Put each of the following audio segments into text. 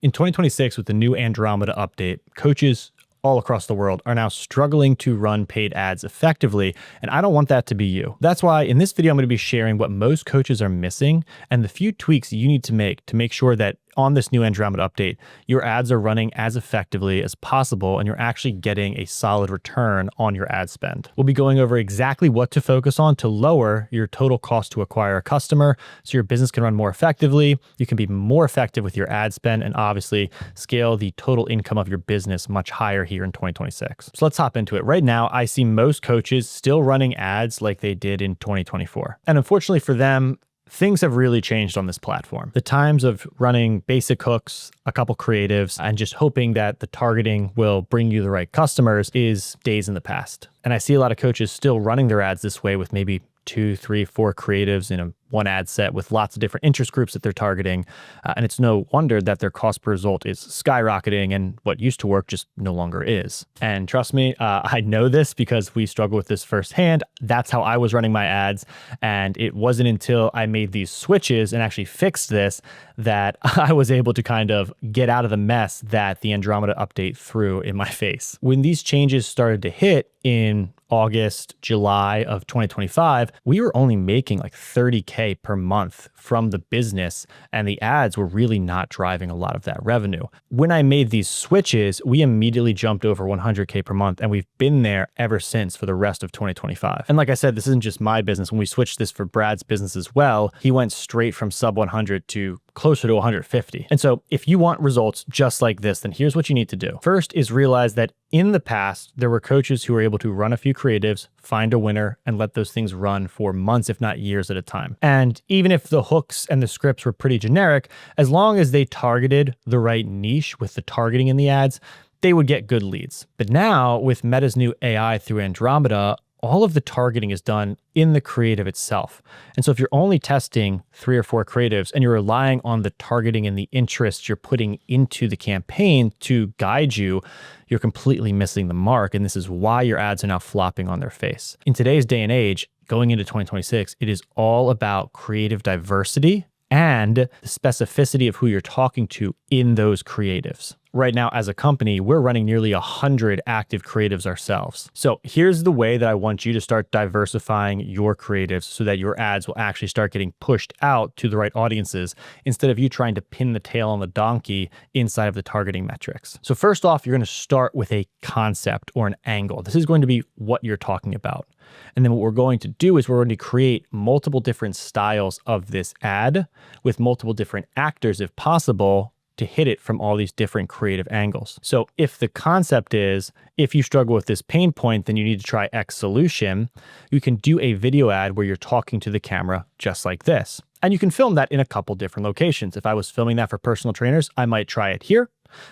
In 2026, with the new Andromeda update, coaches all across the world are now struggling to run paid ads effectively, and I don't want that to be you. That's why in this video, I'm going to be sharing what most coaches are missing and the few tweaks you need to make sure that on this new Andromeda update, your ads are running as effectively as possible and you're actually getting a solid return on your ad spend. We'll be going over exactly what to focus on to lower your total cost to acquire a customer so your business can run more effectively, you can be more effective with your ad spend, and obviously scale the total income of your business much higher here in 2026. So let's hop into it. Right now, I see most coaches still running ads like they did in 2024. And unfortunately for them, things have really changed on this platform. The times of running basic hooks, a couple creatives, and just hoping that the targeting will bring you the right customers is days in the past. And I see a lot of coaches still running their ads this way with maybe 2, 3, 4 creatives in one ad set with lots of different interest groups that they're targeting. And it's no wonder that their cost per result is skyrocketing and what used to work just no longer is. And trust me, I know this because we struggle with this firsthand. That's how I was running my ads. And it wasn't until I made these switches and actually fixed this that I was able to kind of get out of the mess that the Andromeda update threw in my face. When these changes started to hit in August, July of 2025, we were only making like $30K per month from the business, and the ads were really not driving a lot of that revenue. When I made these switches, we immediately jumped over 100K per month, and we've been there ever since for the rest of 2025. And like I said, this isn't just my business. When we switched this for Brad's business as well, he went straight from sub 100 to closer to 150. And so if you want results just like this, then here's what you need to do. First is realize that in the past, there were coaches who were able to run a few creatives, find a winner, and let those things run for months, if not years at a time. And even if the hooks and the scripts were pretty generic, as long as they targeted the right niche with the targeting in the ads, they would get good leads. But now with Meta's new AI through Andromeda, all of the targeting is done in the creative itself. And so if you're only testing 3 or 4 creatives and you're relying on the targeting and the interest you're putting into the campaign to guide you, you're completely missing the mark. And this is why your ads are now flopping on their face. In today's day and age, going into 2026, it is all about creative diversity and the specificity of who you're talking to in those creatives. Right now, as a company, we're running nearly 100 active creatives ourselves. So here's the way that I want you to start diversifying your creatives so that your ads will actually start getting pushed out to the right audiences instead of you trying to pin the tail on the donkey inside of the targeting metrics. So first off, you're going to start with a concept or an angle. This is going to be what you're talking about. And then what we're going to do is we're going to create multiple different styles of this ad with multiple different actors, if possible, to hit it from all these different creative angles. So if the concept is, if you struggle with this pain point, then you need to try X solution, you can do a video ad where you're talking to the camera just like this. And you can film that in a couple different locations. If I was filming that for personal trainers, I might try it here.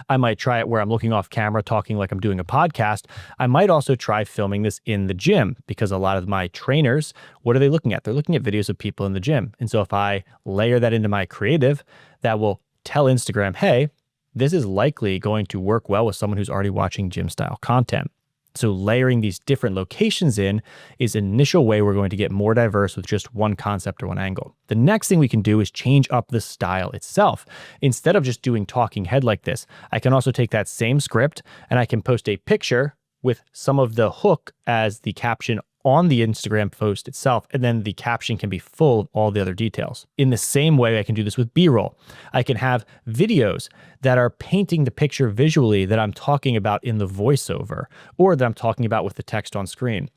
I might try it where I'm looking off camera, talking like I'm doing a podcast. I might also try filming this in the gym because a lot of my trainers, what are they looking at? They're looking at videos of people in the gym. And so if I layer that into my creative, that will tell Instagram, hey, this is likely going to work well with someone who's already watching gym style content. So layering these different locations in is an initial way we're going to get more diverse with just one concept or one angle. The next thing we can do is change up the style itself. Instead of just doing talking head like this, I can also take that same script and I can post a picture with some of the hook as the caption on the Instagram post itself, and then the caption can be full of all the other details. In the same way, I can do this with B-roll. I can have videos that are painting the picture visually that I'm talking about in the voiceover, or that I'm talking about with the text on screen.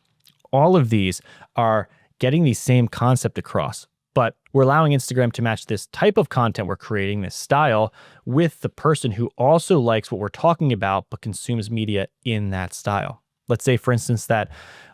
All of these are getting the same concept across, but we're allowing Instagram to match this type of content we're creating, this style, with the person who also likes what we're talking about, but consumes media in that style. Let's say, for instance, that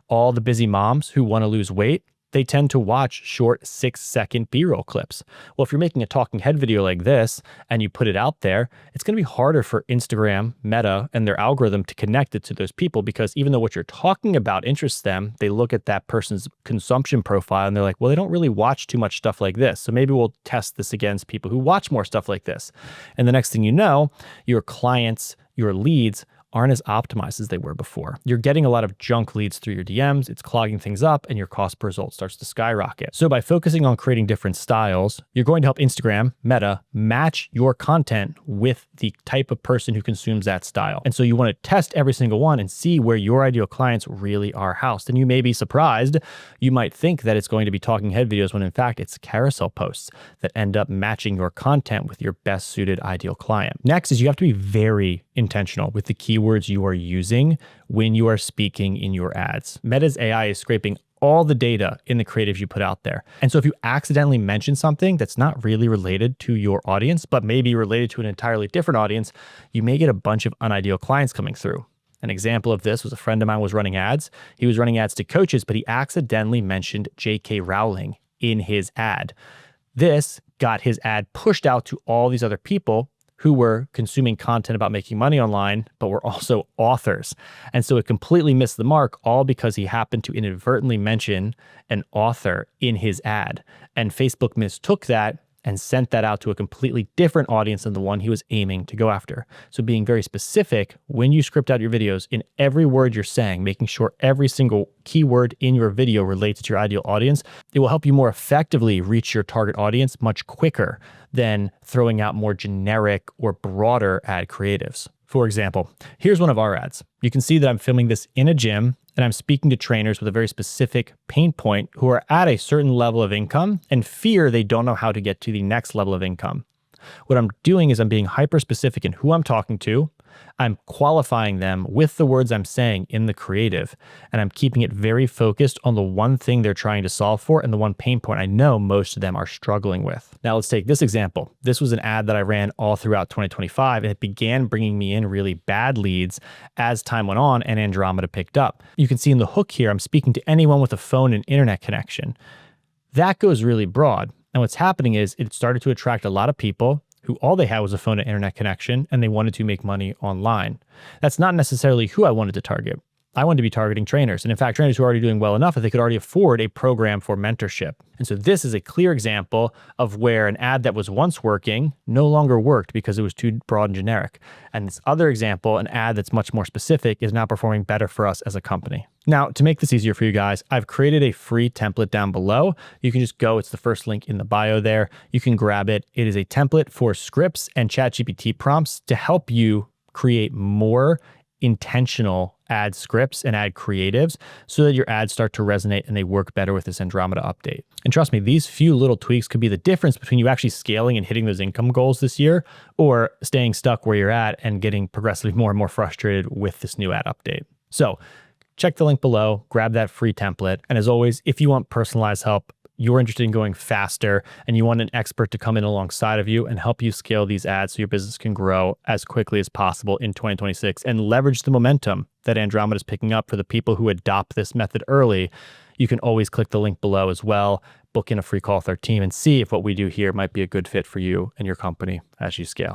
all the busy moms who want to lose weight, they tend to watch short 6-second B-roll clips. Well, if you're making a talking head video like this and you put it out there, it's going to be harder for Instagram, Meta, and their algorithm to connect it to those people because even though what you're talking about interests them, they look at that person's consumption profile and they're like, well, they don't really watch too much stuff like this. So maybe we'll test this against people who watch more stuff like this. And the next thing you know, your clients, your leads aren't as optimized as they were before. You're getting a lot of junk leads through your DMs, it's clogging things up, and your cost per result starts to skyrocket. So by focusing on creating different styles, you're going to help Instagram, Meta, match your content with the type of person who consumes that style. And so you want to test every single one and see where your ideal clients really are housed. And you may be surprised. You might think that it's going to be talking head videos when in fact it's carousel posts that end up matching your content with your best suited ideal client. Next is you have to be very intentional with the keywords you are using when you are speaking in your ads. Meta's AI is scraping all the data in the creative you put out there. And so if you accidentally mention something that's not really related to your audience, but maybe related to an entirely different audience, you may get a bunch of unideal clients coming through. An example of this was a friend of mine was running ads. He was running ads to coaches, but he accidentally mentioned J.K. Rowling in his ad. This got his ad pushed out to all these other people who were consuming content about making money online, but were also authors. And so it completely missed the mark, all because he happened to inadvertently mention an author in his ad. And Facebook mistook that and sent that out to a completely different audience than the one he was aiming to go after. So being very specific when you script out your videos in every word you're saying, making sure every single keyword in your video relates to your ideal audience, it will help you more effectively reach your target audience much quicker than throwing out more generic or broader ad creatives. For example, here's one of our ads. You can see that I'm filming this in a gym and I'm speaking to trainers with a very specific pain point who are at a certain level of income and fear they don't know how to get to the next level of income. What I'm doing is I'm being hyper specific in who I'm talking to. I'm qualifying them with the words I'm saying in the creative, and I'm keeping it very focused on the one thing they're trying to solve for and the one pain point I know most of them are struggling with. Now let's take this example. This was an ad that I ran all throughout 2025, and it began bringing me in really bad leads as time went on and Andromeda picked up. You can see in the hook here, I'm speaking to anyone with a phone and internet connection. That goes really broad. And what's happening is it started to attract a lot of people who all they had was a phone and internet connection, and they wanted to make money online. That's not necessarily who I wanted to target. I wanted to be targeting trainers. And in fact, trainers who are already doing well enough that they could already afford a program for mentorship. And so this is a clear example of where an ad that was once working no longer worked because it was too broad and generic. And this other example, an ad that's much more specific, is now performing better for us as a company. Now, to make this easier for you guys, I've created a free template down below. You can just go, it's the first link in the bio there. You can grab it. It is a template for scripts and ChatGPT prompts to help you create more intentional ad scripts and ad creatives so that your ads start to resonate and they work better with this Andromeda update. And trust me, these few little tweaks could be the difference between you actually scaling and hitting those income goals this year or staying stuck where you're at and getting progressively more and more frustrated with this new ad update. So check the link below, grab that free template. And as always, if you want personalized help, you're interested in going faster and you want an expert to come in alongside of you and help you scale these ads so your business can grow as quickly as possible in 2026 and leverage the momentum that Andromeda is picking up for the people who adopt this method early, you can always click the link below as well, book in a free call with our team and see if what we do here might be a good fit for you and your company as you scale.